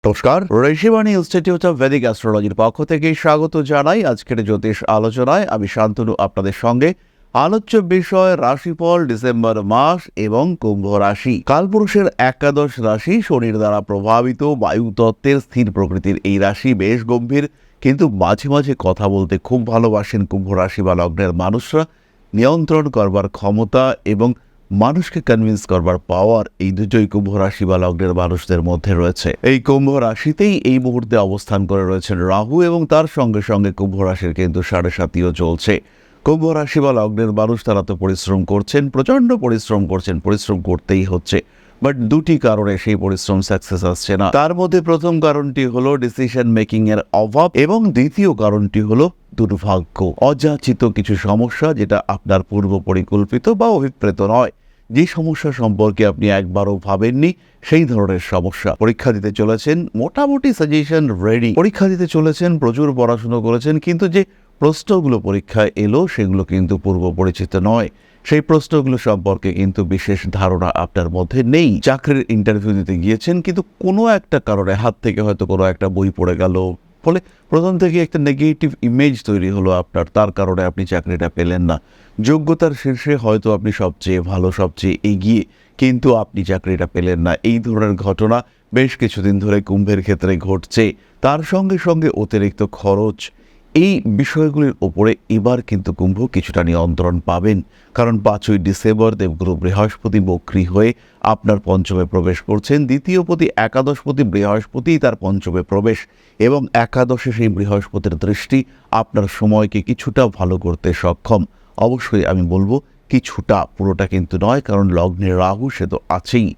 নমস্কার, Rishibani institute of Vedic অ্যাস্ট্রোলজির পক্ষ থেকে স্বাগত জানাই। আজকের জ্যোতিষ আলোচনায় আমি শান্তনু আপনাদের সঙ্গে। আলোচ্য বিষয় রাশিফল ডিসেম্বর মাস এবং কুম্ভ রাশি। কালপুরুষের একাদশ রাশি, শনির দ্বারা প্রভাবিত, বায়ুতত্ত্বের স্থির প্রকৃতির এই রাশি বেশ গম্ভীর, কিন্তু মাঝে মাঝে কথা বলতে খুব ভালোবাসেন কুম্ভ রাশি বা লগ্নের মানুষরা। নিয়ন্ত্রণ করবার ক্ষমতা এবং মানুষকে কনভিন্স করবার পাওয়ার, এই দুটোই কুম্ভ রাশি বা লগ্নের মানুষদের মধ্যে রয়েছে। এই কুম্ভ রাশিতেই এই মুহূর্তে অবস্থান করে রয়েছেন রাহু, এবং তার সঙ্গে সঙ্গে কুম্ভ রাশির কিন্তু 7.5 চলছে। কুম্ভ রাশি বা লগ্নের মানুষ তারা তো পরিশ্রম করছেন, প্রচন্ড পরিশ্রম করছেন, পরিশ্রম করতেই হচ্ছে, বাট দুটি কারণে সেই পরিশ্রম সাকসেস আসছে না। তার মধ্যে প্রথম কারণটি হলো ডিসিশন মেকিং এর অভাব, এবং দ্বিতীয় কারণটি হলো দুর্ভাগ্য, অযাচিত কিছু সমস্যা, যেটা আপনার পূর্ব পরিকল্পিত বা অভিপ্রেত নয়। যে সমস্যা সম্পর্কে আপনি একবারও ভাবেননি, সেই ধরনের সমস্যা। পরীক্ষা দিতে চলেছেন, মোটামুটি সাজেশন রেডি, পরীক্ষা দিতে চলেছেন, প্রচুর পড়াশুনো করেছেন, কিন্তু যে প্রশ্নগুলো পরীক্ষায় এলো সেগুলো কিন্তু পূর্ব পরিচিত নয়। সেই প্রশ্নগুলো সম্পর্কে কিন্তু বিশেষ ধারণা আপনার মধ্যে নেই। চাকরির ইন্টারভিউ দিতে গিয়েছেন, কিন্তু কোনো একটা কারণে হাত থেকে হয়তো কোনো একটা বই পড়ে গেল, ফলে প্রথম থেকে একটা নেগেটিভ ইমেজ তৈরি হলো আপনার, তার কারণে আপনি চাকরিটা পেলেন না। যোগ্যতার শীর্ষে হয়তো আপনি সবচেয়ে ভালো, সবচেয়ে এগিয়ে, কিন্তু আপনি চাকরিটা পেলেন না। এই ধরনের ঘটনা বেশ কিছুদিন ধরে কুম্ভের ক্ষেত্রে ঘটছে। তার সঙ্গে সঙ্গে অতিরিক্ত খরচ, এই বিষয়গুলির ওপরে এবার কিন্তু কুম্ভ কিছুটা নিয়ন্ত্রণ পাবেন, কারণ 5ই ডিসেম্বর দেবগুরু বৃহস্পতি বক্রী হয়ে আপনার পঞ্চমে প্রবেশ করছেন। দ্বিতীয়পতি একাদশপতি বৃহস্পতি, তার পঞ্চমে প্রবেশ, এবং একাদশে সেই বৃহস্পতির দৃষ্টি আপনার সময়কে কিছুটা ভালো করতে সক্ষম। অবশ্যই আমি বলবো কিছুটা, পুরোটা কিন্তু নয়, কারণ লগ্নে রাহু সে তো আছেই।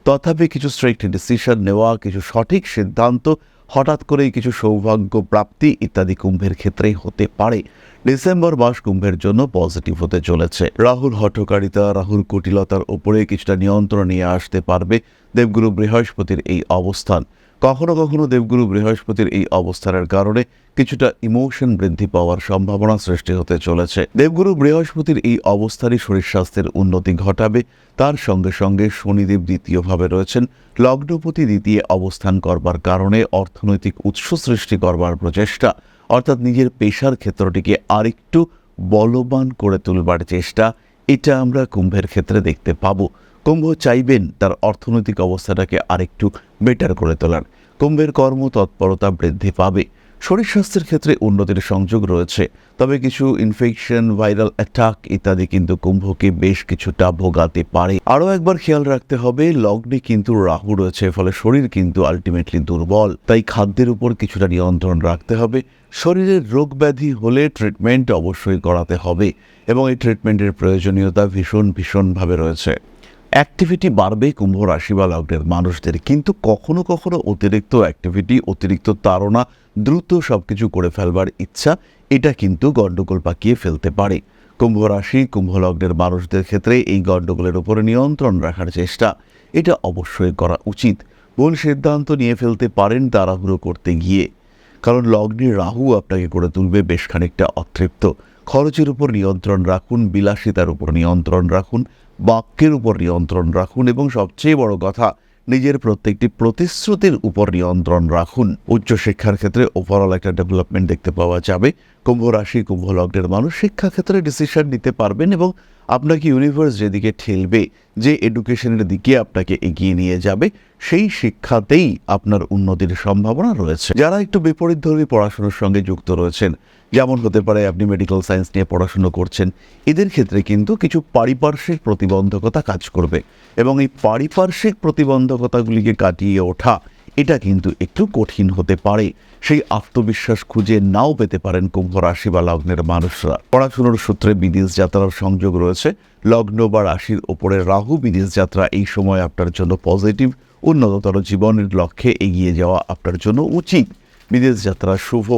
তথাপি কিছু স্ট্রিক্ট ডিসিশন নেওয়া, কিছু সঠিক সিদ্ধান্ত, হঠাৎ করেই কিছু সৌভাগ্য প্রাপ্তি ইত্যাদি কুম্ভের ক্ষেত্রেই হতে পারে। ডিসেম্বর মাস কুম্ভের জন্য পজিটিভ হতে চলেছে। রাহুর হঠকারিতা, রাহুর কুটিলতার উপরে কিছুটা নিয়ন্ত্রণ নিয়ে আসতে পারবে দেবগুরু বৃহস্পতির এই অবস্থান। কখনো কখনো দেবগুরু বৃহস্পতির এই অবস্থানের কারণে কিছুটা ইমোশন বৃদ্ধি পাওয়ার সম্ভাবনা সৃষ্টি হতে চলেছে। দেবগুরু বৃহস্পতির এই অবস্থারই শরীর স্বাস্থ্যের উন্নতি ঘটাবে। তার সঙ্গে সঙ্গে শনিদেব দ্বিতীয়ভাবে রয়েছেন, লগ্নপতি দ্বিতীয় অবস্থান করবার কারণে অর্থনৈতিক উৎস সৃষ্টি করবার প্রচেষ্টা, অর্থাৎ নিজের পেশার ক্ষেত্রটিকে আরেকটু বলবান করে তুলবার চেষ্টা, এটা আমরা কুম্ভের ক্ষেত্রে দেখতে পাবো। কুম্ভ চাইবেন তার অর্থনৈতিক অবস্থাটাকে আরেকটু বেটার করে তোলার। কুম্ভের কর্মতৎপরতা বৃদ্ধি পাবে। শরীর স্বাস্থ্যের ক্ষেত্রে উন্নতির সংযোগ রয়েছে, তবে কিছু ইনফেকশন, ভাইরাল অ্যাটাক ইত্যাদি কিন্তু কুম্ভকে বেশ কিছুটা ভোগাতে পারে। আরও একবার খেয়াল রাখতে হবে, লগ্নে কিন্তু রাহু রয়েছে, ফলে শরীর কিন্তু আলটিমেটলি দুর্বল, তাই খাদ্যের উপর কিছুটা নিয়ন্ত্রণ রাখতে হবে। শরীরের রোগ ব্যাধি হলে ট্রিটমেন্ট অবশ্যই করাতে হবে, এবং এই ট্রিটমেন্টের প্রয়োজনীয়তা ভীষণভাবে রয়েছে। অ্যাক্টিভিটি বাড়বে কুম্ভ রাশি বা লগ্নের মানুষদের, কিন্তু কখনো কখনো অতিরিক্ত অ্যাক্টিভিটি, অতিরিক্ত তাড়না, দ্রুত সবকিছু করে ফেলবার ইচ্ছা, এটা কিন্তু গণ্ডগোল পাকিয়ে ফেলতে পারে। কুম্ভ রাশি, কুম্ভ লগ্নের মানুষদের ক্ষেত্রে এই গণ্ডগোলের উপরে নিয়ন্ত্রণ রাখার চেষ্টা, এটা অবশ্যই করা উচিত। ভুল সিদ্ধান্ত নিয়ে ফেলতে পারেন তাড়াহুড়ো করতে গিয়ে, কারণ লগ্নের রাহু আপনাকে করে তুলবে বেশ খানিকটা অতৃপ্ত। খরচের উপর নিয়ন্ত্রণ রাখুন, বিলাসিতার উপর নিয়ন্ত্রণ রাখুন, বাক্যের উপর নিয়ন্ত্রণ রাখুন, এবং সবচেয়ে বড় কথা, নিজের প্রত্যেকটি প্রতিশ্রুতির উপর নিয়ন্ত্রণ রাখুন। উচ্চশিক্ষার ক্ষেত্রে ওভারঅল একটা ডেভেলপমেন্ট দেখতে পাওয়া যাবে। কুম্ভ রাশি, কুম্ভ লগ্নের মানুষ শিক্ষাক্ষেত্রে ডিসিশন নিতে পারবেন, এবং আপনাকে ইউনিভার্স যেদিকে ঠেলবে, যে এডুকেশনের দিকে আপনাকে এগিয়ে নিয়ে যাবে, সেই শিক্ষাতেই আপনার উন্নতির সম্ভাবনা রয়েছে। যারা একটু বিপরীতধর্মী পড়াশোনার সঙ্গে যুক্ত রয়েছেন, যেমন হতে পারে আপনি মেডিকেল সায়েন্স নিয়ে পড়াশুনো করছেন, এদের ক্ষেত্রে কিন্তু কিছু পারিপার্শ্বিক প্রতিবন্ধকতা কাজ করবে, এবং এই পারিপার্শ্বিক প্রতিবন্ধকতাগুলিকে কাটিয়ে ওঠা, এটা কিন্তু একটু কঠিন হতে পারে। সেই আত্মবিশ্বাস খুঁজে নাও পেতে পারেন কুম্ভ রাশি বা লগ্নের মানুষরা। পড়াশুনোর সূত্রে বিদেশ যাত্রার সংযোগ রয়েছে। লগ্ন বা রাশির ওপরে রাহু, বিদেশ যাত্রা এই সময় আপনার জন্য পজিটিভ। উন্নততর জীবনের লক্ষ্যে এগিয়ে যাওয়া আপনার জন্য উচিত। বিদেশ যাত্রা শুভ।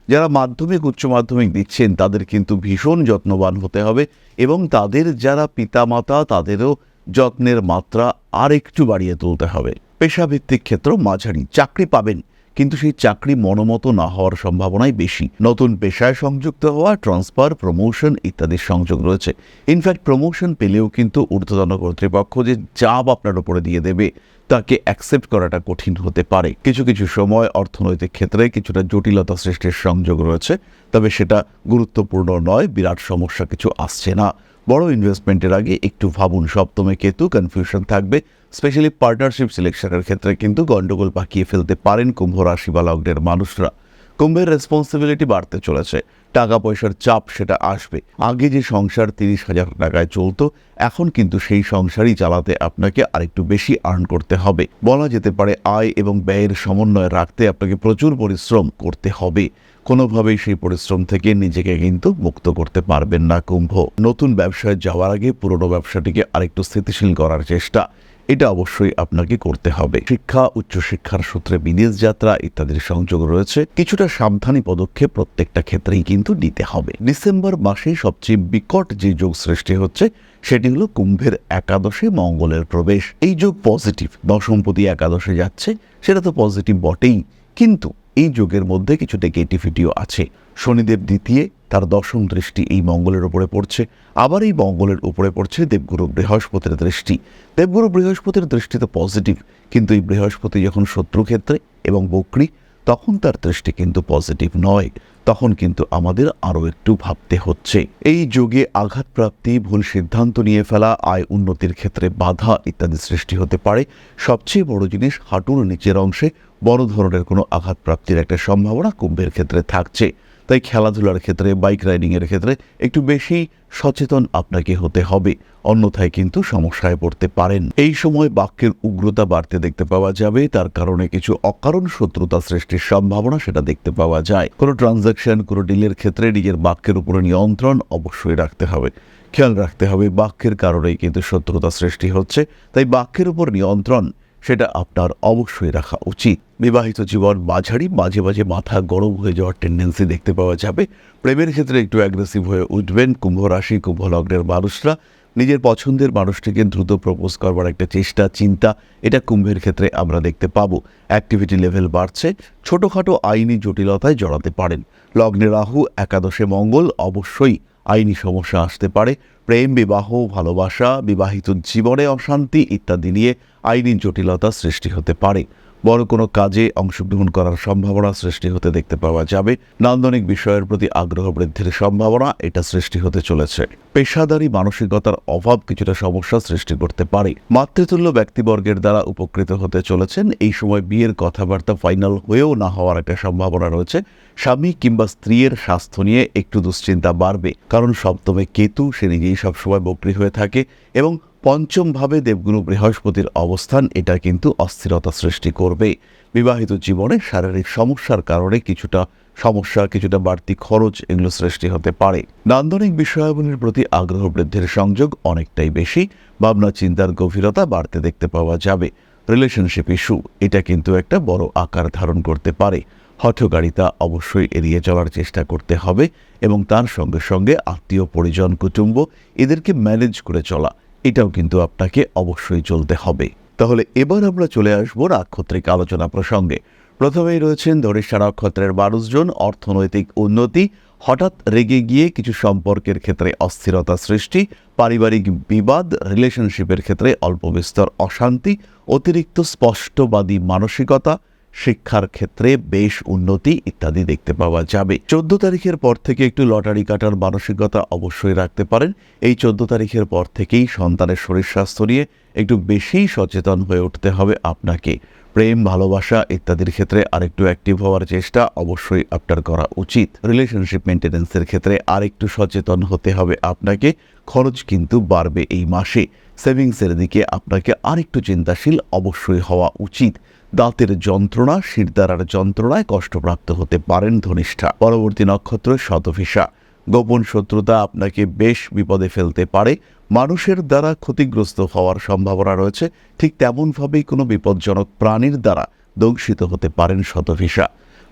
যারা মাধ্যমিক, উচ্চ মাধ্যমিক দিচ্ছেন, তাদের কিন্তু ভীষণ যত্নবান হতে হবে, এবং তাদের যারা পিতামাতা, তাদেরও যত্নের মাত্রা আর একটু বাড়িয়ে তুলতে হবে। পেশাভিত্তিক ক্ষেত্র মাঝারি, চাকরি পাবেন, কিন্তু সেই চাকরি মনোমতো না হওয়ার সম্ভাবনাই বেশি। নতুন পেশায় সংযুক্ত হওয়া, ট্রান্সফার, প্রমোশন ইত্যাদির সংযোগ রয়েছে। ইনফ্যাক্ট প্রমোশন পেলেও কিন্তু ঊর্ধ্বতন কর্তৃপক্ষ যে চাপ আপনার উপরে দিয়ে দেবে তাকে অ্যাকসেপ্ট করাটা কঠিন হতে পারে। কিছু কিছু সময় অর্থনৈতিক ক্ষেত্রে কিছুটা জটিলতা সৃষ্টির সংযোগ রয়েছে, তবে সেটা গুরুত্বপূর্ণ নয়, বিরাট সমস্যা কিছু আসছে না। বড় ইনভেস্টমেন্টের আগে একটু ভাবুন। সপ্তমে কেতু, কনফিউশন থাকবে, স্পেশালি পার্টনারশিপ সিলেকশনের ক্ষেত্রে কিন্তু গন্ডগোল পাকিয়ে ফেলতে পারেন কুম্ভ রাশি বা লগ্নের মানুষরা। কুম্ভের রেসপন্সিবিলিটি বাড়তে চলেছে, টাকা পয়সার চাপ সেটা আসবে। আগে যে সংসার 30,000 টাকায় চলতো, এখন কিন্তু সেই সংসারই চালাতে আপনাকে আরেকটু বেশি আর্ন করতে হবে। বলা যেতে পারে আয় এবং ব্যয়ের সমন্বয় রাখতে আপনাকে প্রচুর পরিশ্রম করতে হবে। কোনোভাবেই সেই পরিশ্রম থেকে নিজেকে কিন্তু মুক্ত করতে পারবেন না কুম্ভ। নতুন ব্যবসায় যাওয়ার আগে পুরনো ব্যবসাটিকে আরেকটু স্থিতিশীল করার চেষ্টা, এটা অবশ্যই আপনাকে করতে হবে। শিক্ষা, উচ্চশিক্ষার সূত্রে বিদেশ যাত্রা ইত্যাদির সংযোগ রয়েছে। কিছুটা সাবধানী পদক্ষেপ প্রত্যেকটা ক্ষেত্রেই কিন্তু নিতে হবে। ডিসেম্বর মাসেই সবচেয়ে বিকট যে যোগ সৃষ্টি হচ্ছে সেটি হলো কুম্ভের একাদশে মঙ্গলের প্রবেশ। এই যোগ পজিটিভ, দশমপতি একাদশে যাচ্ছে, সেটা তো পজিটিভ বটেই, কিন্তু এই যোগের মধ্যে কিছু নেগেটিভিটিও আছে। শনিদেব দ্বিতীয়, তার দশম দৃষ্টি এই মঙ্গলের উপরে পড়ছে। আবার এই মঙ্গলের উপরে পড়ছে দেবগুরু বৃহস্পতির দৃষ্টি। দেবগুরু বৃহস্পতির দৃষ্টি তো পজিটিভ, কিন্তু এই বৃহস্পতি যখন শত্রুক্ষেত্রে এবং বক্রী, তখন তার দৃষ্টি কিন্তু পজিটিভ নয়। তখন কিন্তু আমাদের আরও একটু ভাবতে হচ্ছে। এই যোগে আঘাতপ্রাপ্তি, ভুল সিদ্ধান্ত নিয়ে ফেলা, আয় উন্নতির ক্ষেত্রে বাধা ইত্যাদি সৃষ্টি হতে পারে। সবচেয়ে বড় জিনিস, হাঁটুর নিচের অংশে বড় ধরনের কোনো আঘাতপ্রাপ্তির একটা সম্ভাবনা কুম্ভের ক্ষেত্রে থাকছে। তাই খেলাধুলার ক্ষেত্রে, বাইক রাইডিংয়ের ক্ষেত্রে একটু বেশি সচেতন আপনাকে হতে হবে, অন্যথায় কিন্তু সমস্যায় পড়তে পারেন। এই সময় বাক্যের উগ্রতা বাড়তে দেখতে পাওয়া যাবে, তার কারণে কিছু অকারণ শত্রুতা সৃষ্টির সম্ভাবনা সেটা দেখতে পাওয়া যায়। কোনো ট্রানজাকশন, কোনো ডিলের ক্ষেত্রে নিজের বাক্যের উপরে নিয়ন্ত্রণ অবশ্যই রাখতে হবে। খেয়াল রাখতে হবে বাক্যের কারণেই কিন্তু শত্রুতা সৃষ্টি হচ্ছে, তাই বাক্যের উপর নিয়ন্ত্রণ সেটা আপনার অবশ্যই রাখা উচিত। বিবাহিত জীবন মাঝারি, মাঝে মাঝে মাথা গরম হয়ে যাওয়ার টেন্ডেন্সি দেখতে পাওয়া যাবে। প্রেমের ক্ষেত্রে একটু অ্যাগ্রেসিভ হয়ে উঠবেন কুম্ভ রাশি, কুম্ভ লগ্নের মানুষরা। নিজের পছন্দের মানুষটিকে দ্রুত প্রপোজ করবার একটা চেষ্টা, চিন্তা, এটা কুম্ভের ক্ষেত্রে আমরা দেখতে পাবো। অ্যাক্টিভিটি লেভেল বাড়ছে, ছোটোখাটো আইনি জটিলতায় জড়াতে পারেন। লগ্নে রাহু, একাদশে মঙ্গল, অবশ্যই আইনি সমস্যা আসতে পারে। প্রেম, বিবাহ, ভালোবাসা, বিবাহিত জীবনে অশান্তি ইত্যাদি নিয়ে আইনি জটিলতা সৃষ্টি হতে পারে। বড় কোনো কাজে অংশগ্রহণ করার সম্ভাবনা সৃষ্টি হতে দেখতে পাওয়া যাবে। নান্দনিক বিষয়ের প্রতি আগ্রহ বৃদ্ধির সম্ভাবনা এটা সৃষ্টি হতে চলেছে। পেশাদারী মানসিকতার অভাব কিছুটা সমস্যা সৃষ্টি করতে পারে। মাতৃতুল্য ব্যক্তিবর্গের দ্বারা উপকৃত হতে চলেছেন। এই সময় বিয়ের কথাবার্তা ফাইনাল হয়েও না হওয়ার একটা সম্ভাবনা রয়েছে। স্বামী কিংবা স্ত্রীর স্বাস্থ্য নিয়ে একটু দুশ্চিন্তা বাড়বে, কারণ সপ্তমে কেতু, সে নিজেই সবসময় বক্রী হয়ে থাকে, এবং পঞ্চম ভাবে দেবগুরু বৃহস্পতির অবস্থান, এটা কিন্তু অস্থিরতা সৃষ্টি করবে। বিবাহিত জীবনে শারীরিক সমস্যার কারণে কিছুটা সমস্যা, কিছুটা বাড়তি খরচ এগুলো সৃষ্টি হতে পারে। নান্দনিক বিষয়াবলীর প্রতি আগ্রহ বৃদ্ধির সংযোগ অনেকটাই বেশি। ভাবনা চিন্তার গভীরতা বাড়তে দেখতে পাওয়া যাবে। রিলেশনশিপ ইস্যু এটা কিন্তু একটা বড় আকার ধারণ করতে পারে। হঠকারিতা অবশ্যই এড়িয়ে চলার চেষ্টা করতে হবে, এবং তার সঙ্গে সঙ্গে আত্মীয় পরিজন, কুটুম্ব এদেরকে ম্যানেজ করে চলা, এটাও কিন্তু আপনাকে অবশ্যই চলতে হবে। তাহলে এবার আমরা চলে আসবো নাক্ষত্রিক আলোচনা প্রসঙ্গে। প্রথমেই রয়েছেন ধনিষ্ঠা নক্ষত্রের মানুষজন। অর্থনৈতিক উন্নতি, হঠাৎ রেগে গিয়ে কিছু সম্পর্কের ক্ষেত্রে অস্থিরতা সৃষ্টি, পারিবারিক বিবাদ, রিলেশনশিপের ক্ষেত্রে অল্প বিস্তর অশান্তি, অতিরিক্ত স্পষ্টবাদী মানসিকতা, শিক্ষার ক্ষেত্রে বেশ উন্নতি ইত্যাদি দেখতে পাওয়া যাবে। 14 তারিখের পর থেকে একটু লটারি কাটার মানসিকতা অবশ্যই রাখতে পারেন। এই 14 তারিখের পর থেকেই সন্তানের শরীর স্বাস্থ্য নিয়ে একটু বেশিই সচেতন হয়ে উঠতে হবে আপনাকে। প্রেম, ভালোবাসা ইত্যাদির ক্ষেত্রে আরেকটু অ্যাক্টিভ হওয়ার চেষ্টা অবশ্যই আপনার করা উচিত। রিলেশনশিপ মেনটেন্যান্সের ক্ষেত্রে আরেকটু সচেতন হতে হবে আপনাকে। খরচ কিন্তু বাড়বে এই মাসে। সেভিংসের দিকে আপনাকে আরেকটু চিন্তাশীল অবশ্যই হওয়া উচিত। দাঁতের যন্ত্রণা, শিরদাঁড়ার যন্ত্রণায় কষ্টপ্রাপ্ত হতে পারেন ধনিষ্ঠা। পরবর্তী নক্ষত্র শতভিষা। গোপন শত্রুতা আপনাকে বেশ বিপদে ফেলতে পারে। মানুষের দ্বারা ক্ষতিগ্রস্ত হওয়ার সম্ভাবনা রয়েছে। ঠিক তেমনভাবেই কোনো বিপজ্জনক প্রাণীর দ্বারা দংশিত হতে পারেন শতভিষা।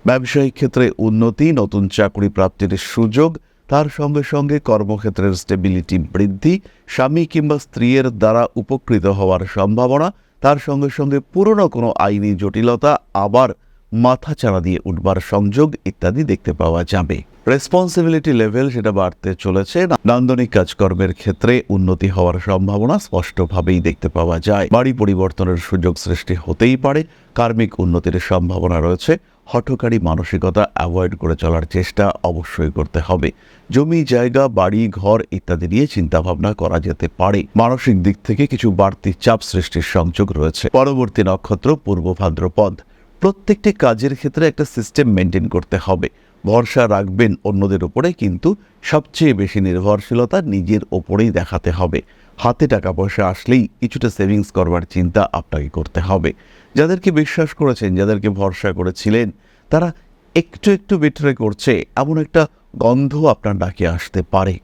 ব্যবসায়িক ক্ষেত্রে উন্নতি, নতুন চাকরি প্রাপ্তির সুযোগ, তার সঙ্গে সঙ্গে কর্মক্ষেত্রের স্টেবিলিটি বৃদ্ধি, স্বামী কিংবা স্ত্রীর দ্বারা উপকৃত হওয়ার সম্ভাবনা, তার সঙ্গে সঙ্গে পুরনো কোনো আইনি জটিলতা আবার মাথা চাড়া দিয়ে উঠবার সংযোগ ইত্যাদি দেখতে পাওয়া যাবে। রেসপন্সিবিলিটি লেভেল সেটা বাড়তে চলেছে। নান্দনিক কাজকর্মের ক্ষেত্রে উন্নতি হওয়ার সম্ভাবনা স্পষ্টভাবেই দেখতে পাওয়া যায়। বাড়ি পরিবর্তনের সুযোগ সৃষ্টি হতেই পারে। কার্মিক উন্নতির সম্ভাবনা রয়েছে। হঠকারী মানসিকতা অ্যাভয়েড করে চলার চেষ্টা অবশ্যই করতে হবে। জমি জায়গা বাড়ি ঘর ইত্যাদি নিয়ে চিন্তাভাবনা করা যেতে পারে। মানসিক দিক থেকে কিছু বাড়তি চাপ সৃষ্টির সংযোগ রয়েছে। পরবর্তী নক্ষত্র পূর্ব ভাদ্রপদ। প্রত্যেকটি কাজের ক্ষেত্রে একটা সিস্টেম মেনটেন করতে হবে। ভরসা রাখবেন অন্যদের উপরে, কিন্তু সবচেয়ে বেশি নির্ভরশীলতা নিজের ওপরেই দেখাতে হবে। হাতে টাকা পয়সা আসলেই কিছুটা সেভিংস করবার চিন্তা আপনাকে করতে হবে। যাদেরকে বিশ্বাস করেছেন, যাদেরকে ভরসা করেছিলেন, তারা একটু একটু বিট্রে করছে এমন একটা গন্ধ আপনার নাকে আসতে পারে।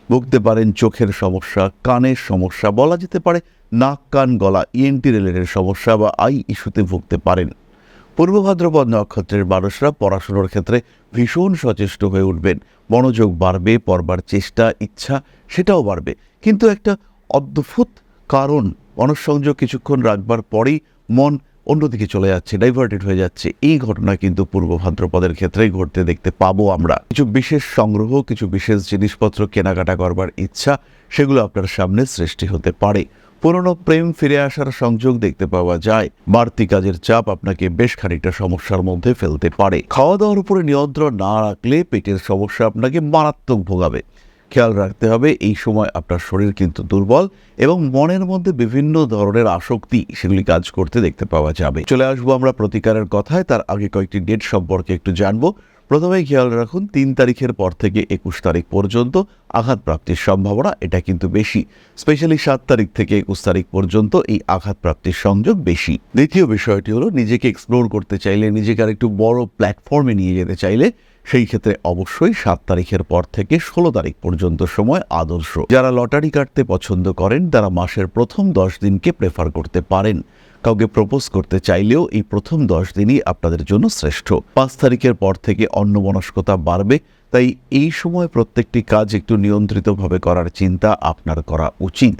ভুগতে পারেন চোখের সমস্যা, কানের সমস্যা, বলা যেতে পারে নাক কান গলা ইএনটি রিলেটেড সমস্যা বা আই ইস্যুতে ভুগতে পারেন। পূর্ব ভাদ্রপদ নক্ষত্রের মানুষরা পড়াশোনার ক্ষেত্রে ভীষণ সচেষ্ট হয়ে উঠবেন। মনোযোগ বাড়বে, পড়বার চেষ্টা ইচ্ছা সেটাও বাড়বে। কিন্তু একটা অদ্ভুত কারণ, মনঃসংযোগ কিছুক্ষণ রাখবার পরেই মন অন্যদিকে চলে যাচ্ছে, ডাইভার্টেড হয়ে যাচ্ছে। এই ঘটনা কিন্তু পূর্ব ভাদ্রপদের ক্ষেত্রেই ঘটতে দেখতে পাবো আমরা। কিছু বিশেষ সংগ্রহ, কিছু বিশেষ জিনিসপত্র কেনাকাটা করবার ইচ্ছা, সেগুলো আপনার সামনে সৃষ্টি হতে পারে। পুরনো প্রেম ফিরে আসার সংযোগ দেখতে পাওয়া যায়। বাড়তি কাজের চাপ আপনাকে বেশ খানিকটা সমস্যার মধ্যে ফেলতে পারে। খাওয়া দাওয়ার উপরে নিয়ন্ত্রণ না রাখলে পেটের সমস্যা আপনাকে মারাত্মক ভোগাবে। খেয়াল রাখতে হবে, এই সময় আপনার শরীর কিন্তু দুর্বল এবং মনের মধ্যে বিভিন্ন ধরনের আসক্তি সেগুলি কাজ করতে দেখতে পাওয়া যাবে। চলে আসবো আমরা প্রতিকারের কথায়। তার আগে কয়েকটি ডেট সম্পর্কে একটু জানবো। প্রথমেই খেয়াল রাখুন, 3 তারিখের পর থেকে 21 তারিখ পর্যন্ত আঘাতপ্রাপ্তির সম্ভাবনা এটা কিন্তু বেশি। স্পেশালি 7 তারিখ থেকে 21 তারিখ পর্যন্ত এই আঘাতপ্রাপ্তির সংযোগ বেশি। দ্বিতীয় বিষয়টি হলো, নিজেকে এক্সপ্লোর করতে চাইলে, নিজেকে আর একটু বড় প্ল্যাটফর্মে নিয়ে যেতে চাইলে সেই ক্ষেত্রে অবশ্যই 7 তারিখের পর থেকে 16 তারিখ পর্যন্ত সময় আদর্শ। যারা লটারি কাটতে পছন্দ করেন তারা মাসের প্রথম 10 দিনকে প্রেফার করতে পারেন। কাউকে প্রপোজ করতে চাইলেও এই প্রথম 10 দিনই আপনাদের জন্য শ্রেষ্ঠ। 5 তারিখের পর থেকে অন্যমনস্কতা বাড়বে, তাই এই সময় প্রত্যেকটি কাজ একটু নিয়ন্ত্রিতভাবে করার চিন্তা আপনার করা উচিত।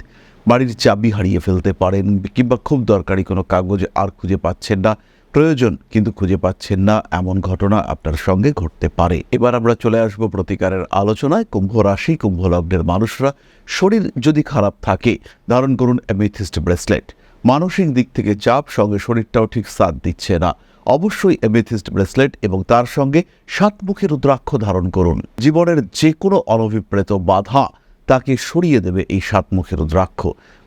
বাড়ির চাবি হারিয়ে ফেলতে পারেন, কিংবা খুব দরকারি কোনো কাগজ আর খুঁজে পাচ্ছেন না, প্রয়োজন কিন্তু খুঁজে পাচ্ছেন না, এমন ঘটনা আপনার সঙ্গে ঘটতে পারে। এবার আমরা চলে আসবো প্রতিকারের আলোচনায়। কুম্ভ রাশি, কুম্ভ লগ্নের মানুষরা, শরীর যদি খারাপ থাকে ধারণ করুন অ্যামেথিস্ট ব্রেসলেট। মানসিক দিক থেকে চাপ, সঙ্গে শরীরটাও ঠিক সাথ দিচ্ছে না, অবশ্যই অ্যামেথিস্ট ব্রেসলেট এবং তার সঙ্গে 7 মুখী রুদ্রাক্ষ ধারণ করুন। জীবনের যে কোনো অনভিপ্রেত বাধা তাকে সরিয়ে দেবে এই 7 মুখী রুদ্রাক্ষ।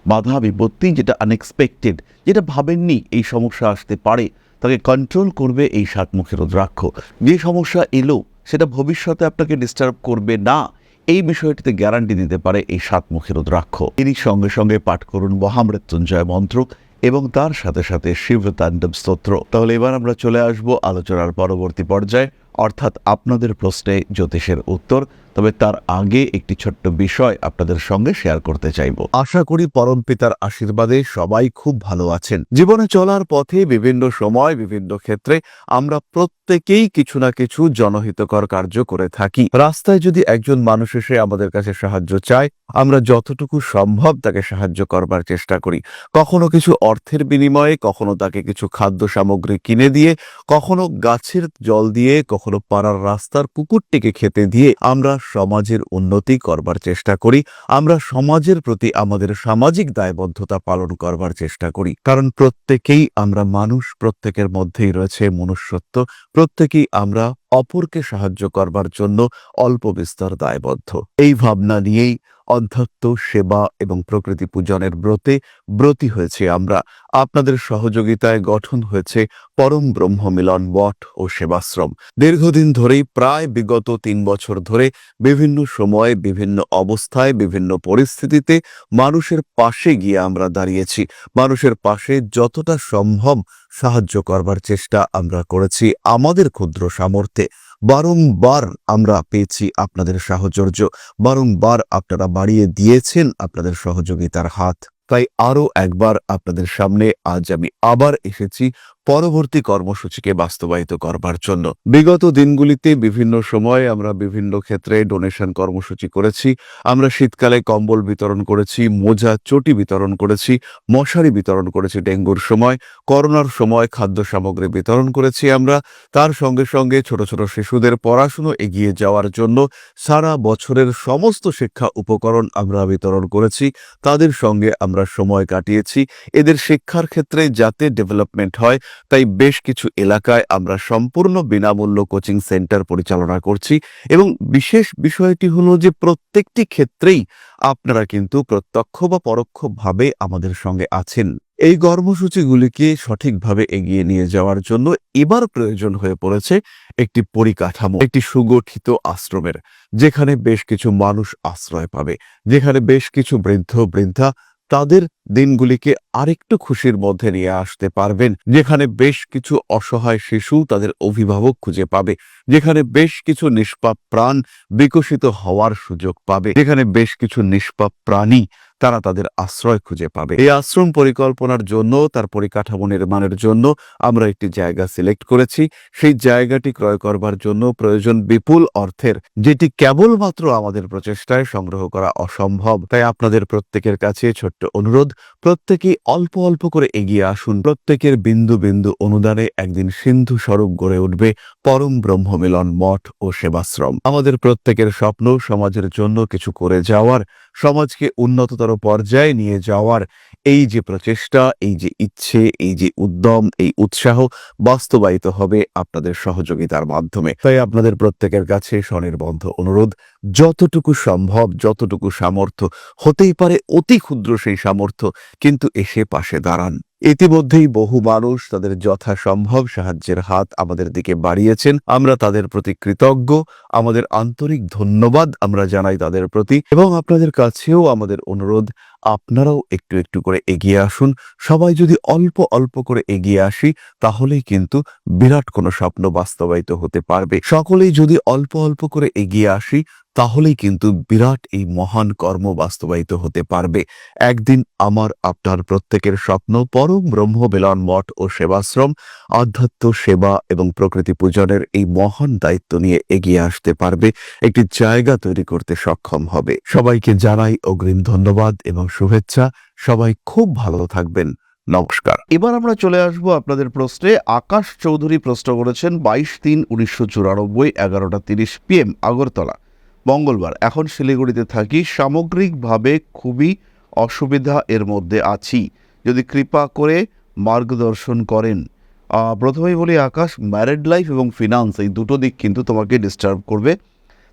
বাধা বিপত্তি যেটা আনএক্সপেক্টেড, যেটা ভাবেননি এই সমস্যা আসতে পারে, তাকে কন্ট্রোল করবে এই 7 মুখী রুদ্রাক্ষ। যে সমস্যা এলো সেটা ভবিষ্যতে আপনাকে ডিস্টার্ব করবে না, এই বিষয়টিতে গ্যারান্টি দিতে পারে এই 7 মুখী রুদ্রাক্ষ। এরই সঙ্গে সঙ্গে পাঠ করুন মহামৃত্যুঞ্জয় মন্ত্র এবং তার সাথে সাথে শিব তাণ্ডব স্তোত্র। তাহলে এবার আমরা চলে আসব আলোচনার পরবর্তী পর্যায়ে, অর্থাৎ আপনাদের প্রশ্নে জ্যোতিষের উত্তর। তবে তার আগে একটি ছোট্ট বিষয় আপনাদের সঙ্গে শেয়ার করতে চাইব। আশা করি পরম পিতার আশীর্বাদে সবাই খুব ভালো আছেন। জীবনে চলার পথে বিভিন্ন সময় বিভিন্ন ক্ষেত্রে আমরা প্রত্যেকেই কিছু না কিছু জনহিতকর কার্য করে থাকি। রাস্তায় যদি একজন মানুষ এসে আমাদের কাছে সাহায্য চায়, আমরা যতটুকু সম্ভব তাকে সাহায্য করবার চেষ্টা করি। কখনো কিছু অর্থের বিনিময়ে, কখনো তাকে কিছু খাদ্য সামগ্রী কিনে দিয়ে, কখনো গাছের জল দিয়ে, কখনো পাড়ার রাস্তার কুকুরটিকে খেতে দিয়ে আমরা সমাজের উন্নতি করবার চেষ্টা করি। আমরা সমাজের প্রতি আমাদের সামাজিক দায়বদ্ধতা পালন করবার চেষ্টা করি। কারণ প্রত্যেকেই আমরা মানুষ, প্রত্যেকের মধ্যেই রয়েছে মনুষ্যত্ব, প্রত্যেকেই আমরা অপরকে সাহায্য করবার জন্য অল্প বিস্তর দায়বদ্ধ। এই ভাবনা নিয়েই অধ্যাত্ম সেবা এবং প্রকৃতি পূজনের ব্রতী হয়েছে আমরা। আপনাদের সহযোগিতায় গঠন হয়েছে পরম ব্রহ্ম মিলন মঠ ও সেবাশ্রম। দীর্ঘদিন ধরেই, প্রায় বিগত 3 বছর ধরে বিভিন্ন সময়ে, বিভিন্ন অবস্থায়, বিভিন্ন পরিস্থিতিতে মানুষের পাশে গিয়ে আমরা দাঁড়িয়েছি। মানুষের পাশে যতটা সম্ভব সাহায্য করবার চেষ্টা আমরা করেছি আমাদের ক্ষুদ্র সামর্থ্যে। বারংবার আমরা পেয়েছি আপনাদের সাহচর্য, বারংবার আপনারা বাড়িয়ে দিয়েছেন আপনাদের সহযোগিতার হাত। তাই আরো একবার আপনাদের সামনে আজ আমি আবার এসেছি পরবর্তী কর্মসূচিকে বাস্তবায়িত করবার জন্য। বিগত দিনগুলিতে বিভিন্ন সময় আমরা বিভিন্ন ক্ষেত্রে ডোনেশন কর্মসূচি করেছি। আমরা শীতকালে কম্বল বিতরণ করেছি, মোজা চটি বিতরণ করেছি, মশারি বিতরণ করেছি ডেঙ্গুর সময়, করোনার সময় খাদ্য সামগ্রী বিতরণ করেছি আমরা। তার সঙ্গে সঙ্গে ছোট ছোট শিশুদের পড়াশুনো এগিয়ে যাওয়ার জন্য সারা বছরের সমস্ত শিক্ষা উপকরণ আমরা বিতরণ করেছি। তাদের সঙ্গে আমরা সময় কাটিয়েছি। এদের শিক্ষার ক্ষেত্রে যাতে ডেভেলপমেন্ট হয় তাই বেশ কিছু এলাকায় আমরা সম্পূর্ণ বিনামূল্য কোচিং সেন্টার পরিচালনা করছি এবং বিশেষ বিষয়টি হলো যে প্রত্যেকটি ক্ষেত্রেই আপনারা কিন্তু প্রত্যক্ষ বা পরোক্ষভাবে আমাদের সঙ্গে আছেন। এই কর্মসূচিগুলিকে সঠিকভাবে এগিয়ে নিয়ে যাওয়ার জন্য এবার প্রয়োজন হয়ে পড়েছে একটি পরিকাঠামো, একটি সুগঠিত আশ্রমের, যেখানে বেশ কিছু মানুষ আশ্রয় পাবে, যেখানে বেশ কিছু বৃদ্ধ বৃদ্ধা তাদের দিনগুলিকে আরেকটু খুশির মধ্যে নিয়ে আসতে পারবেন, যেখানে বেশ কিছু অসহায় শিশু তাদের অভিভাবক খুঁজে পাবে, যেখানে বেশ কিছু নিষ্পাপ প্রাণ বিকশিত হওয়ার সুযোগ পাবে, যেখানে বেশ কিছু নিষ্পাপ প্রাণী তারা তাদের আশ্রয় খুঁজে পাবে। এই আশ্রম পরিকল্পনার জন্য, তার পরিকাঠামো নির্মাণের জন্য আমরা একটি জায়গা সিলেক্ট করেছি। সেই জায়গাটি ক্রয় করবার জন্য প্রয়োজন বিপুল অর্থের, যেটি কেবলমাত্র আমাদের প্রচেষ্টায় সংগ্রহ করা অসম্ভব। তাই আপনাদের প্রত্যেকের কাছে ছোট্ট অনুরোধ, প্রত্যেকেই অল্প অল্প করে এগিয়ে আসুন। প্রত্যেকের বিন্দু বিন্দু অনুদানে একদিন সিন্ধু স্বরূপ গড়ে উঠবে পরম ব্রহ্মমিলন মঠ ও সেবাশ্রম। আমাদের প্রত্যেকের স্বপ্ন সমাজের জন্য কিছু করে যাওয়ার, সমাজকে উন্নততর পর্যায়ে নিয়ে যাওয়ার। এই যে প্রচেষ্টা, এই যে ইচ্ছে, এই যে উদ্যম, এই উৎসাহ বাস্তবায়িত হবে আপনাদের সহযোগিতার মাধ্যমে। তাই আপনাদের প্রত্যেকের কাছে স্বনির্বন্ধ অনুরোধ, যতটুকু সম্ভব, যতটুকু সামর্থ্য, হতেই পারে অতি ক্ষুদ্র সেই সামর্থ্য, কিন্তু এসে পাশে দাঁড়ান। ইতিমধ্যেই বহু মানুষ তাদের যথাসম্ভব সাহায্যের হাত আমাদের দিকে বাড়িয়েছেন। আমরা তাদের প্রতি কৃতজ্ঞ। আমাদের আন্তরিক ধন্যবাদ আমরা জানাই তাদের প্রতি। এবং আপনাদের কাছেও আমাদের অনুরোধ, আপনারাও একটু একটু করে এগিয়ে আসুন। সবাই যদি অল্প অল্প করে এগিয়ে আসি, তাহলেই কিন্তু বিরাট কোনো স্বপ্ন বাস্তবায়িত হতে পারবে। সকলেই যদি অল্প অল্প করে এগিয়ে আসি, তাহলেই কিন্তু বিরাট এই মহান কর্ম বাস্তবায়িত হতে পারবে। একদিন আমার আপনার প্রত্যেকের স্বপ্ন পরম ব্রহ্মমিলন মঠ ও সেবাশ্রম আধ্যাত্ম সেবা এবং প্রকৃতি পূজনের এই মহান দায়িত্ব নিয়ে এগিয়ে আসতে পারবে, একটি জায়গা তৈরি করতে সক্ষম হবে। সবাইকে জানাই অগ্রিম ধন্যবাদ এবং শুভেচ্ছা। সবাই খুব ভালো থাকবেন। নমস্কার। এবার আমরা চলে আসবো আপনাদের প্রশ্নে। আকাশ চৌধুরী প্রশ্ন করেছেন 22-3-1994, 11:30 PM, আগরতলা, মঙ্গলবার। এখন শিলিগুড়িতে থাকি, সামগ্রিকভাবে খুবই অসুবিধা এর মধ্যে আছি, যদি কৃপা করে মার্গদর্শন করেন। প্রথমেই বলি আকাশ, ম্যারিড লাইফ এবং ফিনান্স এই দুটো দিক কিন্তু তোমাকে ডিস্টার্ব করবে।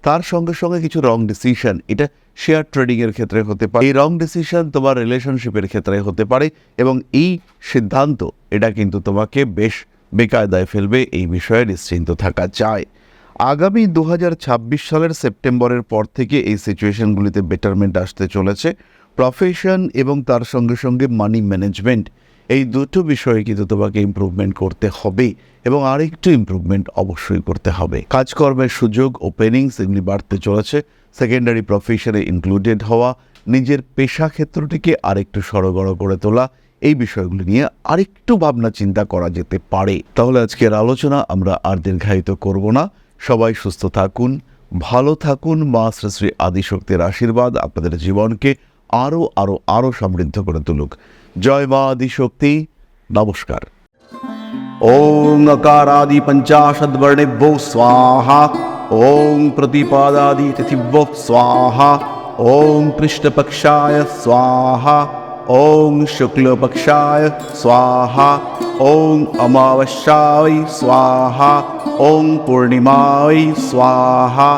তার সঙ্গে সঙ্গে কিছু রং ডিসিশন, এটা শেয়ার ট্রেডিংয়ের ক্ষেত্রে হতে পারে। এই রং ডিসিশন তোমার রিলেশনশিপের ক্ষেত্রে হতে পারে এবং এই সিদ্ধান্ত এটা কিন্তু তোমাকে বেশ বেকায়দায় ফেলবে। এই বিষয়ে নিশ্চিন্ত থাকা যায়। আগামী 2026 সালের সেপ্টেম্বরের পর থেকে এই সিচুয়েশনগুলিতে বেটারমেন্ট আসতে চলেছে। প্রফেশন এবং তার সঙ্গে সঙ্গে মানি ম্যানেজমেন্ট, এই দুটো বিষয়ে কিন্তু তোমাকে ইমপ্রুভমেন্ট করতে হবে এবং আরেকটু ইমপ্রুভমেন্ট অবশ্যই করতে হবে। কাজকর্মের সুযোগ, ওপেনিংস এগুলি বাড়তে চলেছে। সেকেন্ডারি প্রফেশনে ইনক্লুডেড হওয়া, নিজের পেশা ক্ষেত্রটিকে আরেকটু সড়গড় করে তোলা, এই বিষয়গুলি নিয়ে আরেকটু ভাবনা চিন্তা করা যেতে পারে। তাহলে আজকের আলোচনা আমরা আর দীর্ঘায়িত করব না। সবাই সুস্থ থাকুন, ভালো থাকুন। মা শ্রী শ্রী আদিশক্তির আশীর্বাদ আপনাদের জীবনকে আরও আরও আরও সমৃদ্ধ করে তুলুক। জয় মা আদিশক্তি। নমস্কার। ওং अकारादि पंचाशद्वर्णेभ्यो स्वाहा। ओं प्रतिपादादि तिथिभ्यो स्वाहा। ओं कृष्णपक्षाय स्वाहा। ओं शुक्लपक्षाय स्वाहा। ओं अमावस्याय स्वाहा। ओं पूर्णिमाय स्वाहा।